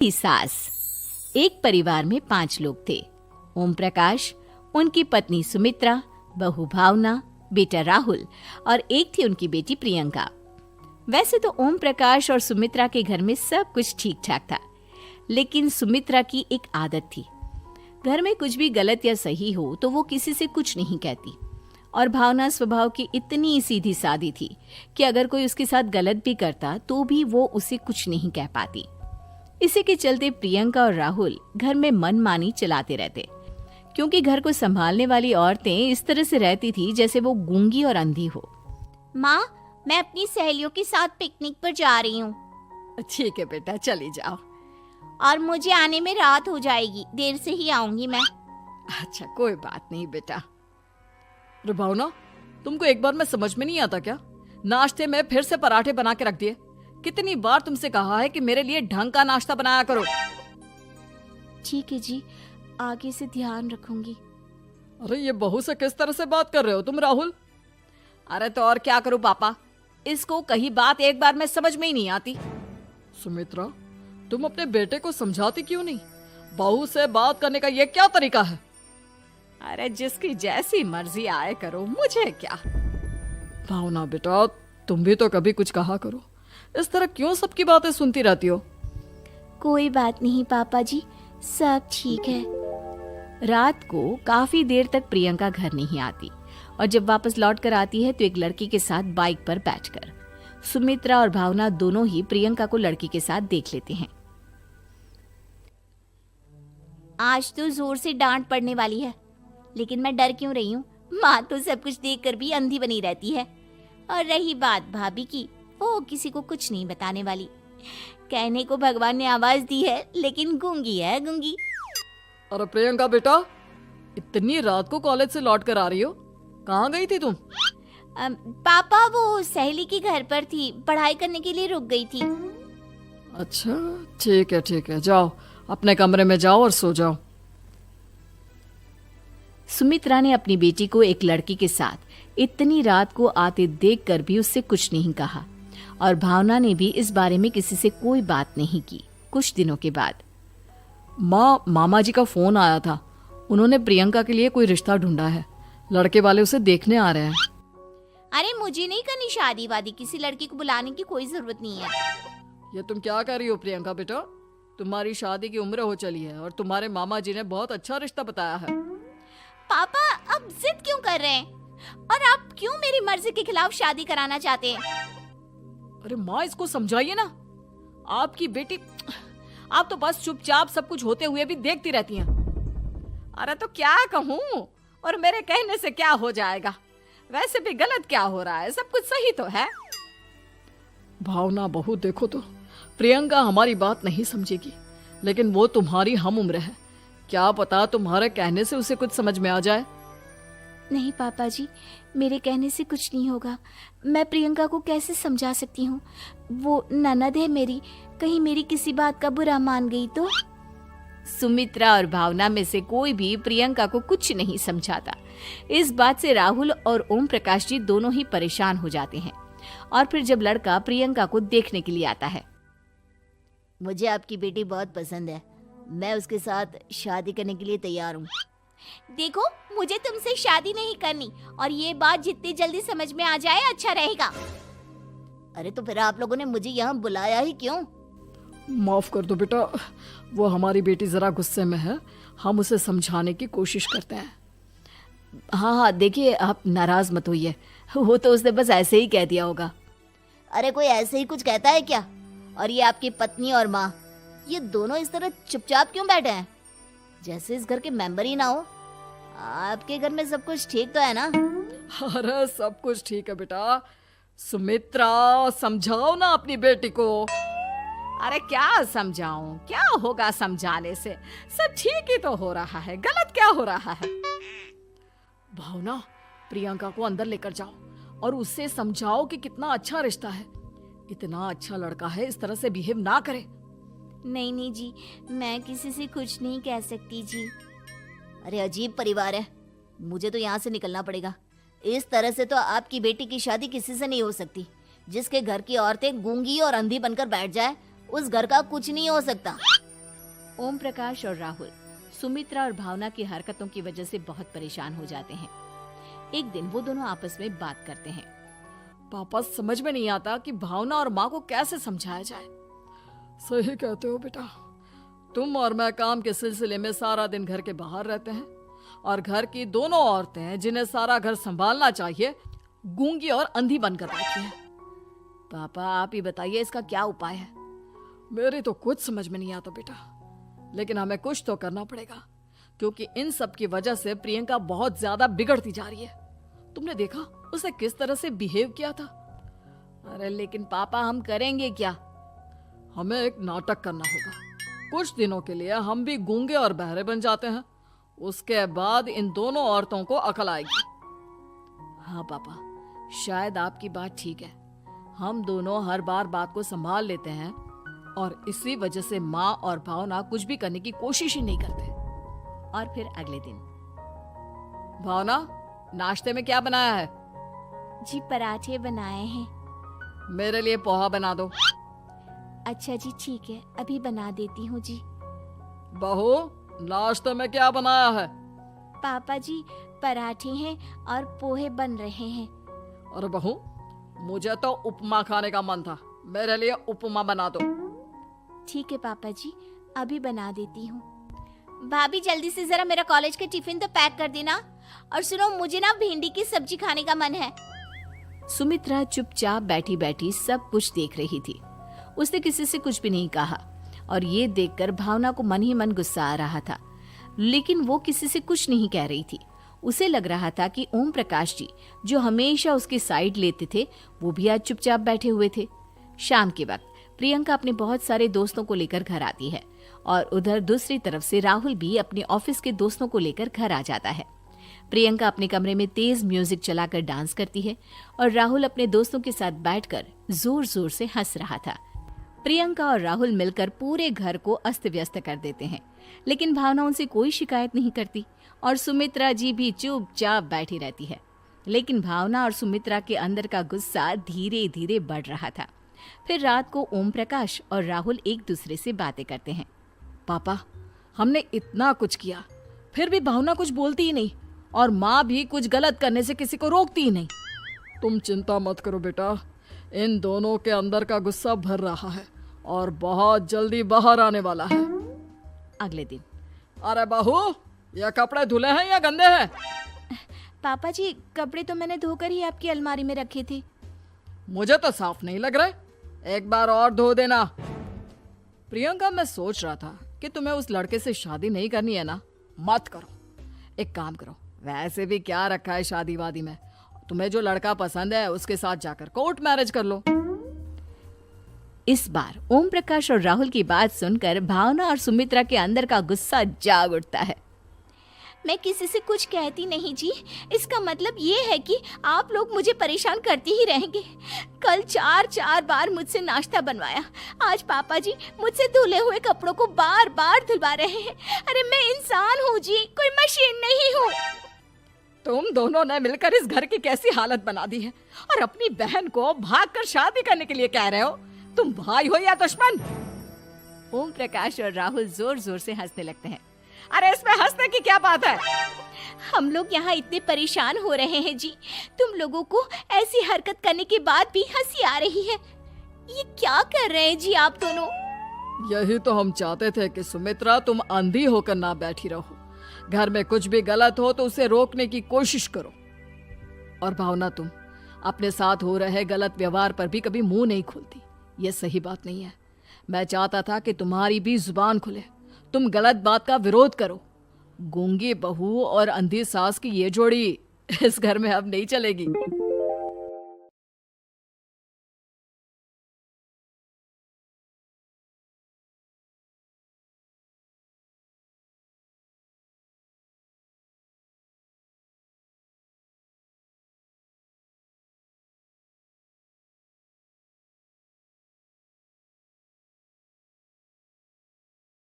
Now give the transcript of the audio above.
की सास। एक परिवार में 5 लोग थे। ओम प्रकाश, उनकी पत्नी सुमित्रा, बहू भावना, बेटा राहुल और एक थी उनकी बेटी प्रियंका। वैसे तो ओम प्रकाश और सुमित्रा के घर में सब कुछ ठीक ठाक था, लेकिन सुमित्रा की एक आदत थी। घर में कुछ भी गलत या सही हो तो वो किसी से कुछ नहीं कहती, और भावना स्वभाव की इतनी सीधी सादी थी कि अगर कोई उसके साथ गलत भी करता तो भी वो उसे कुछ नहीं कह पाती। इसी के चलते प्रियंका और राहुल घर में मनमानी चलाते रहते, क्योंकि घर को संभालने वाली औरतें इस तरह से रहती थी जैसे वो गूंगी और अंधी हो। माँ, मैं अपनी सहेलियों के साथ पिकनिक पर जा रही हूँ। ठीक है बेटा, चली जाओ। और मुझे आने में रात हो जाएगी, देर से ही आऊंगी मैं। अच्छा, कोई बात नहीं बेटा। अरे भावना, तुमको एक बार में समझ में नहीं आता क्या? नाश्ते में फिर से पराठे बना के रख दिए। कितनी बार तुमसे कहा है कि मेरे लिए ढंग का नाश्ता बनाया करो। ठीक है जी, आगे से ध्यान रखूंगी। अरे ये बहू से किस तरह से बात कर रहे हो तुम राहुल? अरे तो और क्या करूं पापा, इसको कही बात एक बार में समझ में ही नहीं आती। सुमित्रा, तुम अपने बेटे को समझाती क्यों नहीं? बहू से बात करने का ये क्या तरीका है? अरे जिसकी जैसी मर्जी आए करो, मुझे क्या। भावना बेटा, तुम भी तो कभी कुछ कहा करो। इस तरह क्यों सबकी बातें सुनती रहती हो? कोई बात नहीं पापा जी, सब ठीक है। रात को काफी देर तक प्रियंका घर नहीं आती, और जब वापस लौट कर आती है तो एक लड़की के साथ बाइक पर बैठकर। सुमित्रा और भावना दोनों ही प्रियंका को लड़की के साथ देख लेते हैं। आज तो जोर से डांट पड़ने वाली है, लेकिन मैं डर क्यों रही हूँ? माँ तो सब कुछ देखकर भी अंधी बनी रहती है। और रही बात भाभी की, वो किसी को कुछ नहीं बताने वाली। कहने को भगवान ने आवाज दी है, लेकिन गूंगी है गूंगी। अरे प्रियंका बेटा, इतनी रात को कॉलेज से लौट कर आ रही हो? कहाँ गई थी तुम? पापा, वो सहेली के घर पर थी, पढ़ाई करने के लिए रुक गई थी। अच्छा, ठीक है, जाओ अपने कमरे में जाओ और सो जाओ। सुमित्रा ने अपनी बेटी को एक लड़की के साथ इतनी रात को आते देखकर भी उससे कुछ नहीं कहा, और भावना ने भी इस बारे में किसी से कोई बात नहीं की। कुछ दिनों के बाद मामा जी का फोन आया था। उन्होंने प्रियंका के लिए कोई रिश्ता ढूंढा है। लड़के वाले उसे देखने आ रहे हैं। अरे मुझे नहीं करनी शादी वादी, किसी लड़की को बुलाने की कोई जरूरत नहीं है। ये तुम क्या कर रही हो प्रियंका बेटा? तुम्हारी शादी की उम्र हो चली है और तुम्हारे मामा जी ने बहुत अच्छा रिश्ता बताया है। पापा, अब जिद क्यों कर रहे हैं? और आप क्यों मेरी मर्जी के खिलाफ शादी कराना चाहते हैं? अरे माँ, इसको समझाइए ना। आपकी बेटी, आप तो बस चुपचाप सब कुछ होते हुए भी देखती रहती हैं। अरे तो क्या कहूँ, और मेरे कहने से क्या हो जाएगा? वैसे भी गलत क्या हो रहा है, सब कुछ सही तो है। भावना बहू, देखो तो प्रियंका हमारी बात नहीं समझेगी, लेकिन वो तुम्हारी हम उम्र है। क्या पता तुम्हारे कहने से उसे कुछ समझ में आ जाए। नहीं पापा जी, मेरे कहने से कुछ नहीं होगा। मैं प्रियंका को कैसे समझा सकती हूँ? वो ननद है मेरी, कहीं मेरी किसी बात का बुरा मान गई तो? सुमित्रा और भावना में से कोई भी प्रियंका को कुछ नहीं समझाता। इस बात से राहुल और ओम प्रकाश जी दोनों ही परेशान हो जाते हैं। और फिर जब लड़का प्रियंका को देखने के लिए आता है, मुझे आपकी बेटी बहुत पसंद है, मैं उसके साथ शादी करने के लिए तैयार हूँ। देखो, मुझे तुमसे शादी नहीं करनी, और ये बात जितनी जल्दी समझ में आ जाए अच्छा रहेगा। अरे तो फिर आप लोगों ने मुझे यहाँ बुलाया ही क्यों? माफ कर दो बेटा, वो हमारी बेटी जरा गुस्से में है, हम उसे समझाने की कोशिश करते हैं। हाँ, देखिए आप नाराज मत होइए, वो तो उसने बस ऐसे ही कह दिया होगा। अरे कोई ऐसे ही कुछ कहता है क्या? और ये आपकी पत्नी और माँ, ये दोनों इस तरह चुपचाप क्यों बैठे हैं, जैसे इस घर के मेंबर ही ना हो? आपके घर में सब कुछ ठीक तो है ना? अरे सब कुछ ठीक है बेटा। सुमित्रा, समझाओ ना अपनी बेटी को। अरे क्या समझाऊं, क्या होगा समझाने से? सब ठीक ही तो हो रहा है, गलत क्या हो रहा है? भावना, प्रियंका को अंदर लेकर जाओ और उससे समझाओ कि कितना अच्छा रिश्ता है। इतना अच्छा लड़का है, इस तरह से बिहेव ना करे। नहीं जी, मैं किसी से कुछ नहीं कह सकती जी। अरे अजीब परिवार है, मुझे तो यहाँ से निकलना पड़ेगा। इस तरह से तो आपकी बेटी की शादी किसी से नहीं हो सकती। जिसके घर की औरतें गूंगी और अंधी बनकर बैठ जाए, उस घर का कुछ नहीं हो सकता। ओम प्रकाश और राहुल सुमित्रा और भावना की हरकतों की वजह से बहुत परेशान हो जाते हैं। एक दिन वो दोनों आपस में बात करते हैं। पापा, समझ में नहीं आता कि भावना और माँ को कैसे समझाया जाए। सही कहते हो बेटा, तुम और मैं काम के सिलसिले में सारा दिन घर के बाहर रहते हैं और घर की दोनों औरतें जिन्हें सारा घर संभालना चाहिए गूंगी और अंधी बनकर बैठी हैं। पापा आप ही बताइए इसका क्या उपाय है। मेरी तो कुछ समझ में नहीं आता बेटा, लेकिन हमें कुछ तो करना पड़ेगा क्योंकि इन सब की वजह से प्रियंका बहुत ज्यादा बिगड़ती जा रही है। तुमने देखा उसे किस तरह से बिहेव किया था। अरे लेकिन पापा हम करेंगे क्या? हमें एक नाटक करना होगा। कुछ दिनों के लिए हम भी गूंगे और बहरे बन जाते हैं, उसके बाद इन दोनों औरतों को अकल आएगी। हाँ पापा, शायद आपकी बात ठीक है। हम दोनों हर बार बात को संभाल लेते हैं और इसी वजह से माँ और भावना कुछ भी करने की कोशिश ही नहीं करते। और फिर अगले दिन, भावना, नाश्ते में क्या बनाया है? जी पराठे बनाए हैं। मेरे लिए पोहा बना दो। अच्छा जी ठीक है, अभी बना देती हूँ जी। बहू, नाश्ते में क्या बनाया है? पापा जी पराठे हैं और पोहे बन रहे हैं। अरे बहू, मुझे तो उपमा खाने का मन था, मेरे लिए उपमा बना दो। ठीक है पापा जी, अभी बना देती हूँ। भाभी जल्दी से जरा मेरा कॉलेज का टिफिन तो पैक कर देना। और सुनो, मुझे ना भिंडी की सब्जी खाने का मन है। सुमित्रा चुपचाप बैठी बैठी सब कुछ देख रही थी। उसने किसी से कुछ भी नहीं कहा और ये देखकर भावना को मन ही मन गुस्सा आ रहा था, लेकिन वो किसी से कुछ नहीं कह रही थी। उसे लग रहा था कि ओम प्रकाश जी जो हमेशा उसकी साइड लेते थे वो भी आज चुपचाप बैठे हुए थे। शाम के वक्त प्रियंका अपने बहुत सारे दोस्तों को लेकर घर आती है और उधर दूसरी तरफ से राहुल भी अपने ऑफिस के दोस्तों को लेकर घर आ जाता है। प्रियंका अपने कमरे में तेज म्यूजिक चलाकर डांस करती है और राहुल अपने दोस्तों के साथ बैठकर जोर जोर से हंस रहा था। प्रियंका और राहुल मिलकर पूरे घर को अस्त व्यस्त कर देते हैं, लेकिन भावना उनसे कोई शिकायत नहीं करती और सुमित्रा जी भी चुपचाप बैठी रहती है। लेकिन भावना और सुमित्रा के अंदर का गुस्सा धीरे धीरे बढ़ रहा था। फिर रात को ओम प्रकाश और राहुल एक दूसरे से बातें करते हैं। पापा, हमने इतना कुछ किया फिर भी भावना कुछ बोलती ही नहीं और माँ भी कुछ गलत करने से किसी को रोकती ही नहीं। तुम चिंता मत करो बेटा, इन दोनों के अंदर का गुस्सा भर रहा है और बहुत जल्दी बाहर आने वाला है। अगले दिन, अरे बहू, ये कपड़े धुले हैं या गंदे हैं? पापा जी कपड़े तो मैंने धोकर ही आपकी अलमारी में रखे थे। मुझे तो साफ नहीं लग रहे, एक बार और धो देना। प्रियंका, मैं सोच रहा था कि तुम्हें उस लड़के से शादी नहीं करनी है ना, मत करो। एक काम करो, वैसे भी क्या रखा है शादी वादी में, तुम्हें जो लड़का पसंद है उसके साथ जाकर कोर्ट मैरिज कर लो। इस बार ओम प्रकाश और राहुल की बात सुनकर भावना और सुमित्रा के अंदर का गुस्सा जाग उठता है। मैं किसी से कुछ कहती नहीं जी, इसका मतलब ये है कि आप लोग मुझे परेशान करते ही रहेंगे। कल 4 बार मुझसे नाश्ता बनवाया, आज पापा जी मुझसे धुले हुए कपड़ों को बार बार धुलवा रहे हैं। अरे मैं इंसान हूँ जी, कोई मशीन नहीं हूँ। तुम दोनों ने मिलकर इस घर की कैसी हालत बना दी है और अपनी बहन को भागकर शादी करने के लिए कह रहे हो। तुम भाई हो या दुश्मन? ओम प्रकाश और राहुल जोर जोर से हंसने लगते हैं। अरे इसमें हंसने की क्या बात है? हम लोग यहाँ इतने परेशान हो रहे हैं जी, तुम लोगों को ऐसी हरकत करने के बाद भी हंसी आ रही है। ये क्या कर रहे हैं जी आप दोनों? यही तो हम चाहते थे कि सुमित्रा तुम अंधी होकर ना बैठी रहो। घर में कुछ भी गलत हो तो उसे रोकने की कोशिश करो। और भावना, तुम अपने साथ हो रहे गलत व्यवहार पर भी कभी मुंह नहीं खोलती। ये सही बात नहीं है। मैं चाहता था कि तुम्हारी भी जुबान खुले, तुम गलत बात का विरोध करो। गूंगी बहू और अंधी सास की ये जोड़ी इस घर में अब नहीं चलेगी।